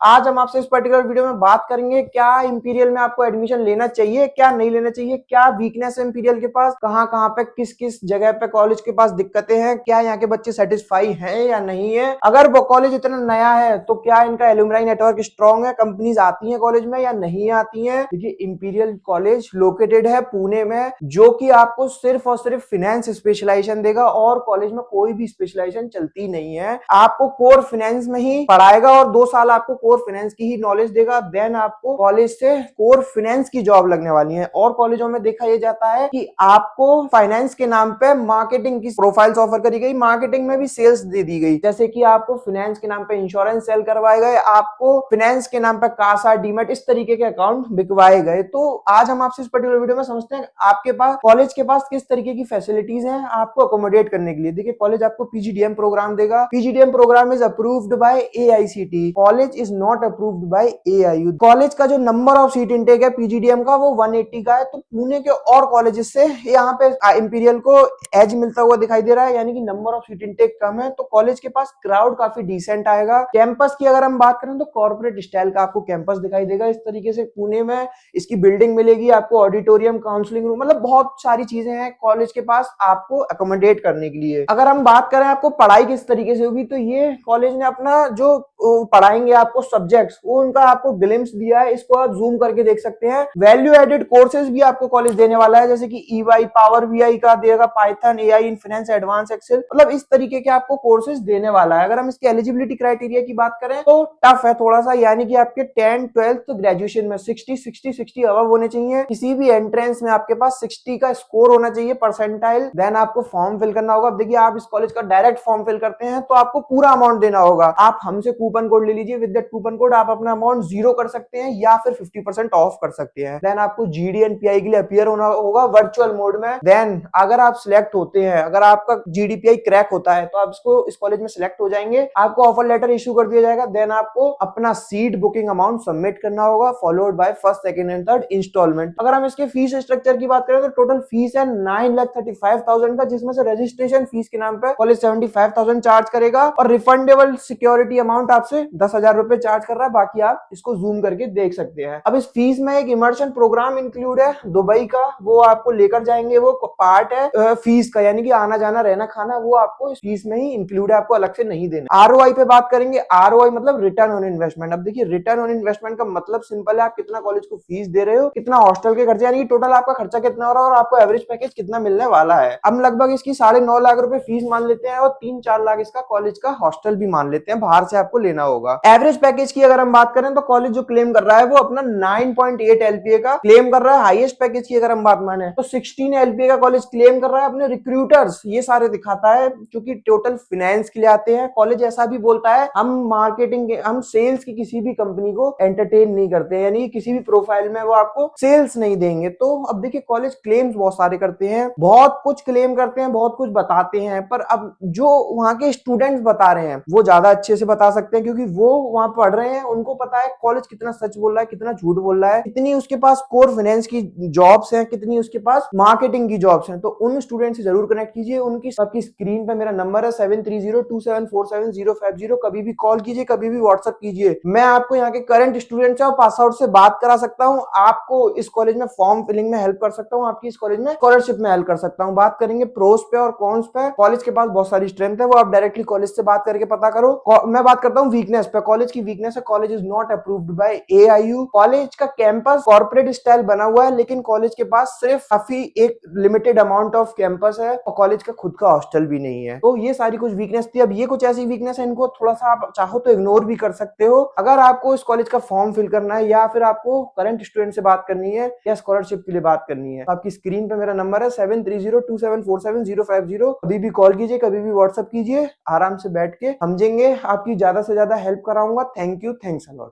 आज हम आपसे इस पर्टिकुलर वीडियो में बात करेंगे क्या इंपीरियल में आपको एडमिशन लेना चाहिए, क्या नहीं लेना चाहिए, क्या वीकनेस है इंपीरियल के पास, कहाँ कहाँ पे किस किस जगह पे कॉलेज के पास दिक्कतें हैं, क्या यहाँ के बच्चे सेटिस्फाई हैं या नहीं है। अगर वो कॉलेज इतना नया है तो क्या इनका एलुमनाई नेटवर्क स्ट्रॉन्ग है, कंपनीज आती हैं कॉलेज में या नहीं आती हैं। देखिए इंपीरियल कॉलेज लोकेटेड है पुणे में, जो कि आपको सिर्फ और सिर्फ फाइनेंस स्पेशलाइजेशन देगा और कॉलेज में कोई भी स्पेशलाइजेशन चलती नहीं है। आपको कोर फाइनेंस में ही पढ़ाएगा और 2 साल आपको कोर फाइनेंस की ही नॉलेज देगा। देन आपको कॉलेज से कोर फाइनेंस की जॉब लगने वाली है। और कॉलेजों में देखा यह जाता है कि आपको फाइनेंस के नाम पे मार्केटिंग की प्रोफाइल्स ऑफर करी गई, मार्केटिंग में भी सेल्स दे दी गई। जैसे कि आपको फाइनेंस के नाम पे इंश्योरेंस सेल करवाए गए, आपको फाइनेंस के नाम पे कासा डीमेट इस तरीके के अकाउंट बिकवाए गए। तो आज हम आपसे इस पर्टिकुलर वीडियो में समझते हैं आपके पास कॉलेज के पास किस तरीके की फैसिलिटीज हैं आपको अकोमोडेट करने के लिए। देखिए कॉलेज आपको पीजीडीएम प्रोग्राम देगा। PGDM programme is approved by AICT. College is not approved by AIU. College का जो नंबर ऑफ सीट इनटेक है पीजीडीएम का वो 180 का है। तो पुणे के और कॉलेजेस से यहाँ पे इंपीरियल को एज मिलता हुआ दिखाई दे रहा है, यानी कि नंबर ऑफ सीट इनटेक कम है तो कॉलेज के पास क्राउड काफी डिसेंट आएगा। कैंपस की अगर हम बात करें तो कॉर्पोरेट स्टाइल का आपको कैंपस दिखाई देगा। इस तरीके से पुणे में इसकी बिल्डिंग मिलेगी आपको, ऑडिटोरियम, काउंसलिंग रूम, मतलब बहुत सारी चीजें हैं कॉलेज के पास आपको अकोमोडेट करने के लिए। अगर हम बात करें आपको पढ़ाई किस तरीके से होगी तो ये कॉलेज ने अपना जो पढ़ाएंगे आपको सब्जेक्ट्स वो उनका आपको ग्लिम्स दिया है, इसको आप जूम करके देख सकते हैं। वैल्यू एडेड कोर्सेज भी आपको कॉलेज देने वाला है, जैसे कि ईवाई, पावर बीआई का देगा, Python, AI in finance, advance Excel, मतलब इस तरीके के आपको कोर्सेज देने वाला है। अगर हम इसकी एलिजिबिलिटी क्राइटेरिया की बात करें तो टफ है थोड़ा सा, यानी कि आपके 10, 12 तो ग्रेजुएशन में 60 अबव होने चाहिए। किसी भी एंट्रेंस में आपके पास 60 का स्कोर होना चाहिए परसेंटाइल। देन आपको फॉर्म फिल करना होगा। देखिए आप इस कॉलेज का डायरेक्ट फॉर्म फिल करते हैं तो आपको पूरा अमाउंट देना होगा। आप हमसे कूपन कोड ले लीजिए, विद दैट कूपन कोड आप अपना अमाउंट 0 कर सकते हैं या फिर 50% ऑफ कर सकते हैं। देन आपको जीडी एंड पीआई के लिए अपीयर होना होगा वर्चुअल मोड में। देन अगर आप सिलेक्ट होते हैं, अगर आपका जीडीपीआई क्रैक होता है तो आप इसको इस कॉलेज में सिलेक्ट हो जाएंगे, आपको ऑफर लेटर इशू कर दिया जाएगा। देन आपको अपना सीट बुकिंग अमाउंट सबमिट करना होगा, followed by first, second and third instalment. अगर हम इसके फीस स्ट्रक्चर की बात करें तो टोटल फीस है 9,35,000 का, जिसमें से रजिस्ट्रेशन फीस के नाम पे कॉलेज 75,000 चार्ज करेगा और रिफंडेबल सिक्योरिटी अमाउंट आपसे 10,000 रुपए चार्ज कर रहा है। बाकी आप इसको जूम करके देख सकते हैं। अब इस फीस में एक इमर्शन प्रोग्राम इंक्लूड है दुबई का, वो आपको लेकर जाएंगे, वो पार्ट है फीस का, यानी कि आना जाना रहना खाना वो आपको इस फीस में ही इंक्लूड है, आपको अलग से नहीं देना। आरओआई पे बात करेंगे। आरओआई मतलब रिटर्न ऑन इन्वेस्टमेंट। अब देखिए रिटर्न ऑन इन्वेस्टमेंट का मतलब सिंपल है, आप कितना कॉलेज को फीस दे रहे हो, कितना हॉस्टल के खर्चे, यानी कि टोटल आपका खर्चा कितना हो रहा है और आपको एवरेज पैकेज कितना मिलने वाला है। हम लगभग इसकी 9.5 लाख रुपए फीस मान लेते हैं और 3-4 लाख इसका कॉलेज का हॉस्टल भी मान लेते हैं, बाहर से आपको लेना होगा। एवरेज पैकेज की अगर हम बात करें तो कॉलेज जो क्लेम कर रहा है वो अपना 9.8 एलपीए का क्लेम कर रहा है। हाईएस्ट पैकेज की अगर हम बात माने तो 16 एलपीए का कॉलेज क्लेम कर रहा है। अपने रिक्रूटर्स ये सारे दिखाता है क्योंकि टोटल फाइनेंस के लिए आते हैं। कॉलेज ऐसा भी बोलता है हम मार्केटिंग के, हम सेल्स की किसी भी कंपनी को एंटरटेन नहीं करते, यानी किसी भी प्रोफाइल में वो आपको सेल्स नहीं देंगे। तो अब देखिए कॉलेज क्लेम्स बहुत सारे करते हैं, बहुत कुछ क्लेम करते हैं, बहुत कुछ बताते हैं, पर अब जो वहां के स्टूडेंट्स बता रहे हैं वो ज्यादा अच्छे से बता सकते हैं क्योंकि वो वहां पढ़ रहे हैं, उनको पता है कॉलेज कितना सच बोल रहा है, कितना झूठ बोल रहा है, कितनी उसके पास कोर फाइनेंस की जॉब्स हैं, कितनी उसके पास मार्केटिंग की जॉब्स हैं। तो उन स्टूडेंट से जरूर कनेक्ट कीजिए। उनकी सबकी स्क्रीन पे मेरा नंबर है 7302747050। कभी भी कॉल कीजिए, कभी भी व्हाट्सएप कीजिए। मैं आपको यहाँ के करंट स्टूडेंट से और पास आउट से बात करा सकता हूँ, आपको इस कॉलेज में फॉर्म फिलिंग में हेल्प कर सकता हूँ, आपकी इस कॉलेज में स्कॉलरशिप में हेल्प कर सकता हूँ। बात करेंगे प्रोस पे और कॉन्स पे। कॉलेज के पास बहुत सारी स्ट्रेंथ है, वो आप डायरेक्टली कॉलेज से बात करके पता करो। मैं बात करता हूँ वीकनेस पे। कॉलेज की वीकनेस है college is not approved by AIU. College का कैंपस कॉर्पोरेट स्टाइल बना हुआ है, लेकिन कॉलेज के पास सिर्फ काफी एक लिमिटेड अमाउंट ऑफ कैंपस है और कॉलेज का खुद का हॉस्टल भी नहीं है। तो ये सारी कुछ वीकनेस थी। अब ये कुछ ऐसी वीकनेस है, इनको थोड़ा सा आप चाहो तो इग्नोर भी कर सकते हो। अगर आपको इस कॉलेज का फॉर्म फिल करना है या फिर आपको करंट स्टूडेंट से बात करनी है या स्कॉलरशिप के लिए बात करनी है, आपकी स्क्रीन पे मेरा नंबर है 7302747050। कभी भी कॉल कीजिए, कभी भी व्हाट्सएप कीजिए, आराम से बैठ के समझेंगे, आपकी ज्यादा से ज्यादा हेल्प कराऊंगा। Thank you, thanks a lot.